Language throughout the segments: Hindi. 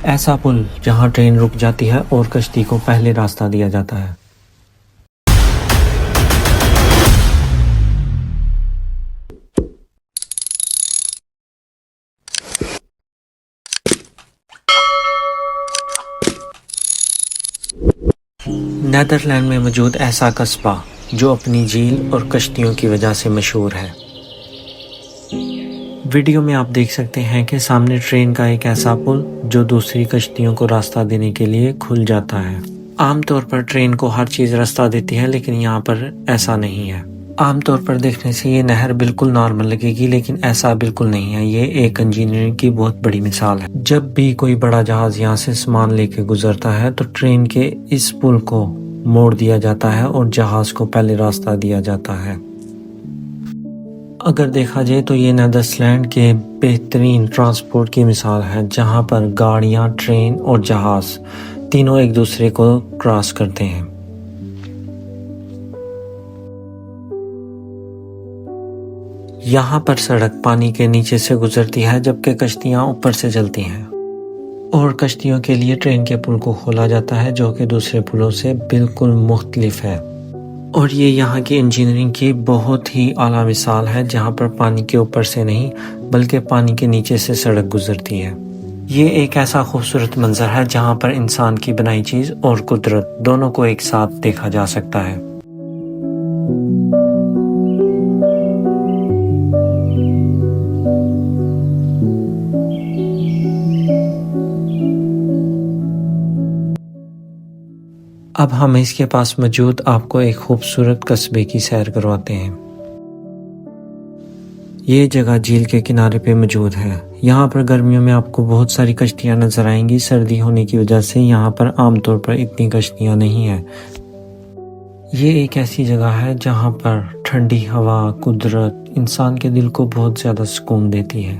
ऐसा पुल जहां ट्रेन रुक जाती है और कश्ती को पहले रास्ता दिया जाता है। नीदरलैंड में मौजूद ऐसा कस्बा जो अपनी झील और कश्तियों की वजह से मशहूर है। वीडियो में आप देख सकते हैं कि सामने ट्रेन का एक ऐसा पुल जो दूसरी कश्तियों को रास्ता देने के लिए खुल जाता है। आमतौर पर ट्रेन को हर चीज़ रास्ता देती है, लेकिन यहाँ पर ऐसा नहीं है। आमतौर पर देखने से ये नहर बिल्कुल नॉर्मल लगेगी, लेकिन ऐसा बिल्कुल नहीं है। ये एक इंजीनियरिंग की बहुत बड़ी मिसाल है। जब भी कोई बड़ा जहाज यहाँ से सामान लेके गुजरता है तो ट्रेन के इस पुल को मोड़ दिया जाता है और जहाज को पहले रास्ता दिया जाता है। अगर देखा जाए तो ये नीदरलैंड के बेहतरीन ट्रांसपोर्ट की मिसाल है, जहाँ पर गाड़ियाँ, ट्रेन और जहाज तीनों एक दूसरे को क्रॉस करते हैं। यहाँ पर सड़क पानी के नीचे से गुजरती है, जबकि कश्तियाँ ऊपर से चलती हैं। और कश्तियों के लिए ट्रेन के पुल को खोला जाता है, जो कि दूसरे पुलों से बिल्कुल मुख्तलिफ है। और ये यहाँ की इंजीनियरिंग की बहुत ही आला मिसाल है, जहाँ पर पानी के ऊपर से नहीं बल्कि पानी के नीचे से सड़क गुजरती है। ये एक ऐसा खूबसूरत मंजर है जहाँ पर इंसान की बनाई चीज़ और कुदरत दोनों को एक साथ देखा जा सकता है। अब हम इसके पास मौजूद आपको एक खूबसूरत कस्बे की सैर करवाते हैं। ये जगह झील के किनारे पे मौजूद है। यहाँ पर गर्मियों में आपको बहुत सारी कश्तियाँ नजर आएंगी। सर्दी होने की वजह से यहाँ पर आमतौर पर इतनी कश्तियाँ नहीं हैं। ये एक ऐसी जगह है जहाँ पर ठंडी हवा, कुदरत इंसान के दिल को बहुत ज़्यादा सुकून देती है।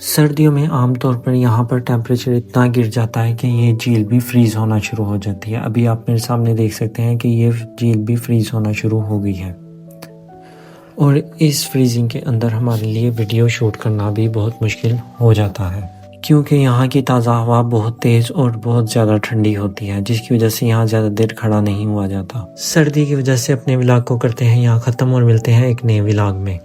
सर्दियों में आमतौर पर यहाँ पर टेम्परेचर इतना गिर जाता है कि ये झील भी फ्रीज़ होना शुरू हो जाती है। अभी आप मेरे सामने देख सकते हैं कि ये झील भी फ्रीज़ होना शुरू हो गई है। और इस फ्रीजिंग के अंदर हमारे लिए वीडियो शूट करना भी बहुत मुश्किल हो जाता है, क्योंकि यहाँ की ताज़ा हवा बहुत तेज़ और बहुत ज़्यादा ठंडी होती है, जिसकी वजह से यहाँ ज़्यादा देर खड़ा नहीं हुआ जाता। सर्दी की वजह से अपने व्लॉग को करते हैं यहाँ ख़त्म और मिलते हैं एक नए व्लॉग में।